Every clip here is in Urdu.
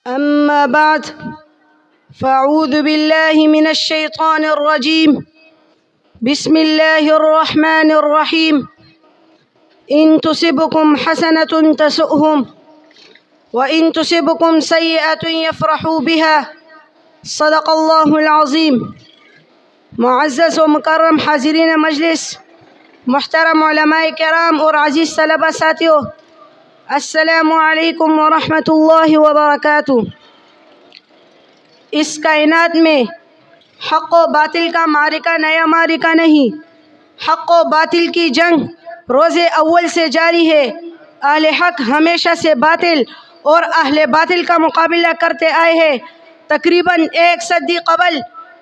أما بعد فأعوذ بالله من الشيطان الرجيم. بسم الله الرحمن الرحيم. إن تصبكم حسنة تسؤهم وإن تصبكم سيئة يفرحوا بها. صدق اللہ العظیم. معزز و مکرم حاضرین مجلس، محترم علماء کرام اور عزیز طلبہ ساتھیوں، السلام علیکم ورحمۃ اللہ وبرکاتہ. اس کائنات میں حق و باطل کا معرکہ نیا معرکہ نہیں، حق و باطل کی جنگ روز اول سے جاری ہے. اہل حق ہمیشہ سے باطل اور اہل باطل کا مقابلہ کرتے آئے ہیں. تقریباً 1 صدی قبل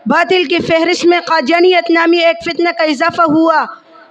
باطل کی فہرست میں قادیانیت نامی ایک فتنہ کا اضافہ ہوا.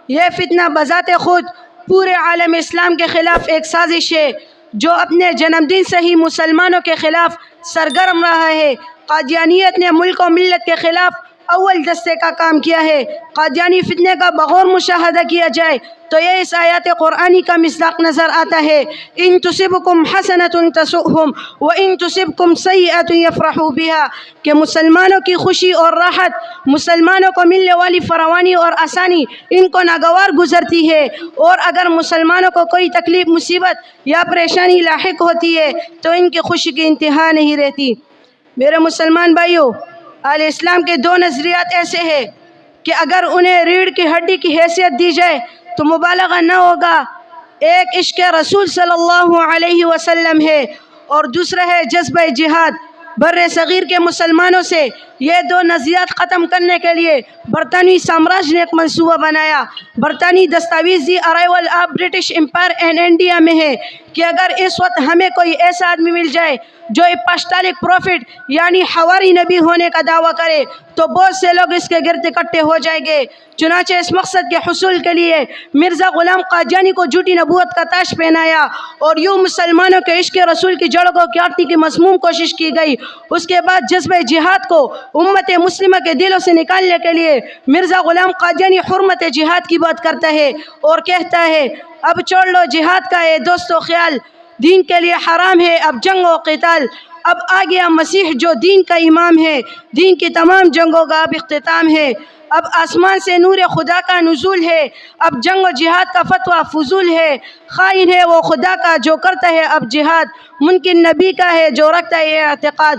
یہ فتنہ بذات خود پورے عالم اسلام کے خلاف ایک سازش ہے جو اپنے جنم دن سے ہی مسلمانوں کے خلاف سرگرم رہا ہے. قادیانیت نے ملک و ملت کے خلاف اول دستے کا کام کیا ہے. قادیانی فتنے کا بغور مشاہدہ کیا جائے تو یہ اس آیات قرآنی کا مصداق نظر آتا ہے. ان تصبکم حسنۃ تسؤہم وان تصبکم سیئۃ یفرحوا بها، کہ مسلمانوں کی خوشی اور راحت، مسلمانوں کو ملنے والی فراوانی اور آسانی ان کو ناگوار گزرتی ہے، اور اگر مسلمانوں کو کوئی تکلیف، مصیبت یا پریشانی لاحق ہوتی ہے تو ان کی خوشی کی انتہا نہیں رہتی. میرے مسلمان بھائیوں، اہل اسلام کے 2 نظریات ایسے ہیں کہ اگر انہیں ریڑھ کی ہڈی کی حیثیت دی جائے تو مبالغہ نہ ہوگا. ایک عشق رسول صلی اللہ علیہ وسلم ہے اور دوسرا ہے جذبہ جہاد. بر صغیر کے مسلمانوں سے یہ 2 نظریات ختم کرنے کے لیے برطانوی سامراج نے ایک منصوبہ بنایا. برطانوی دستاویز the arrival of British empire and India میں ہے کہ اگر اس وقت ہمیں کوئی ایسا آدمی مل جائے جو اپاسٹالک پروفٹ یعنی حواری نبی ہونے کا دعویٰ کرے تو بہت سے لوگ اس کے گرد اکٹھے ہو جائیں گے. چنانچہ اس مقصد کے حصول کے لیے مرزا غلام قادیانی کو جھوٹی نبوت کا تاج پہنایا اور یوں مسلمانوں کے عشق رسول کی جڑوں کو کاٹنے کی مذموم کوشش کی گئی. اس کے بعد جذبہ جہاد کو امت مسلمہ کے دلوں سے نکالنے کے لیے مرزا غلام قادیانی حرمت جہاد کی بات کرتا ہے اور کہتا ہے اب چھوڑ لو جہاد کا ہے دوستو خیال، دین کے لیے حرام ہے اب جنگ و قتال. اب آ گیا مسیح جو دین کا امام ہے، دین کی تمام جنگوں کا اب اختتام ہے. اب آسمان سے نور خدا کا نزول ہے، اب جنگ و جہاد کا فتویٰ فضول ہے. خائن ہے وہ خدا کا جو کرتا ہے اب جہاد، ممکن نبی کا ہے جو رکھتا ہے اعتقاد.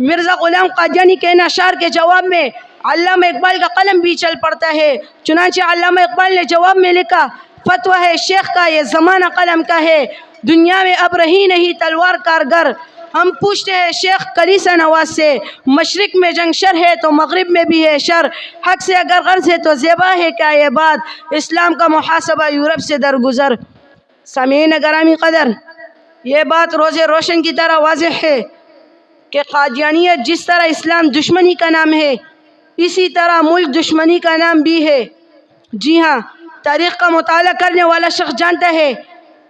مرزا غلام قادیانی کے ان اشعار کے جواب میں علامہ اقبال کا قلم بھی چل پڑتا ہے. چنانچہ علامہ اقبال نے جواب میں لکھا فتویٰ ہے شیخ کا یہ زمانہ قلم کا ہے، دنیا میں اب رہی نہیں تلوار کارگر. ہم پوچھتے ہیں شیخ کلیسا نواز سے، مشرق میں جنگ شر ہے تو مغرب میں بھی ہے شر، حق سے اگر غرض ہے تو زیبا ہے کیا یہ بات، اسلام کا محاسبہ یورپ سے درگزر. سامعین گرامی قدر، یہ بات روز روشن کی طرح واضح ہے کہ قادیانیت جس طرح اسلام دشمنی کا نام ہے اسی طرح ملک دشمنی کا نام بھی ہے. جی ہاں، تاریخ کا مطالعہ کرنے والا شخص جانتا ہے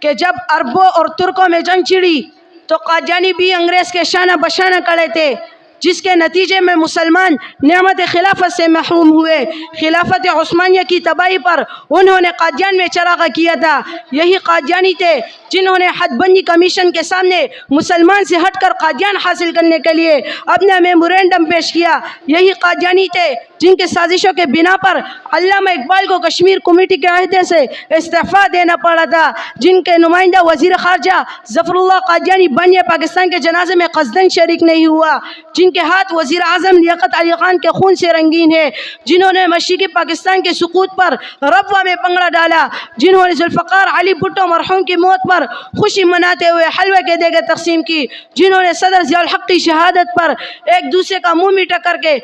کہ جب عربوں اور ترکوں میں جنگ چھڑی تو قادیانی بھی انگریز کے شانہ بشانہ کھڑے تھے، جس کے نتیجے میں مسلمان نعمت خلافت سے محروم ہوئے. خلافت عثمانیہ کی تباہی پر انہوں نے قادیان میں چراغاں کیا تھا. یہی قادیانی تھے جنہوں نے حد بندی کمیشن کے سامنے مسلمان سے ہٹ کر قادیان حاصل کرنے کے لیے اپنا میمورینڈم پیش کیا. یہی قادیانی تھے جن کے سازشوں کے بنا پر علامہ اقبال کو کشمیر کمیٹی کے عہدے سے استعفیٰ دینا پڑا تھا، جن کے نمائندہ وزیر خارجہ ظفر اللہ قادیانی بانی پاکستان کے جنازے میں قصداً شریک نہیں ہوا، جن کے ہاتھ وزیر اعظم لیاقت علی خان کے خون سے رنگین ہے، جنہوں نے مشرقی پاکستان کے سقوط پر ربوہ میں پنگڑا ڈالا، جنہوں نے ذوالفقار علی بھٹو مرحوم کی موت پر خوشی مناتے ہوئے حلوے کے دیگیں تقسیم کی، جنہوں نے صدر ضیاء الحق کی شہادت پر ایک دوسرے کا منہ میٹھا کر کے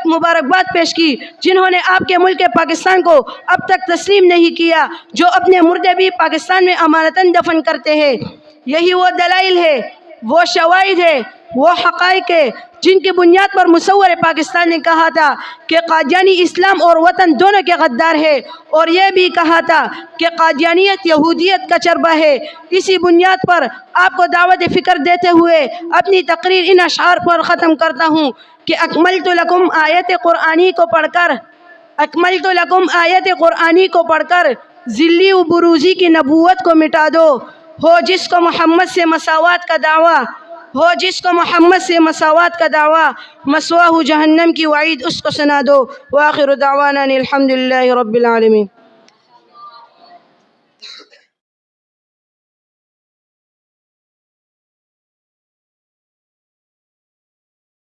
مبارکباد پیش کی، جنہوں نے آپ کے ملک پاکستان کو اب تک تسلیم نہیں کیا، جو اپنے مردے بھی پاکستان میں امانتاً دفن کرتے ہیں. یہی وہ دلائل ہے، وہ شواہد ہے، وہ حقائق ہے جن کی بنیاد پر مصور پاکستان نے کہا تھا کہ قادیانی اسلام اور وطن دونوں کے غدار ہے، اور یہ بھی کہا تھا کہ قادیانیت یہودیت کا چربہ ہے. اسی بنیاد پر آپ کو دعوت فکر دیتے ہوئے اپنی تقریر ان اشعار پر ختم کرتا ہوں کہ اکملت لکم آیت قرآنی کو پڑھ کر ذلی و بروزی کی نبوت کو مٹا دو. ہو جس کو محمد سے مساوات کا دعویٰ، ہو جس کو محمد سے مساوات کا دعویٰ مسواہ جہنم کی وعید اس کو سنا دو۔ وآخر دعوانا الحمدللہ رب العالمین۔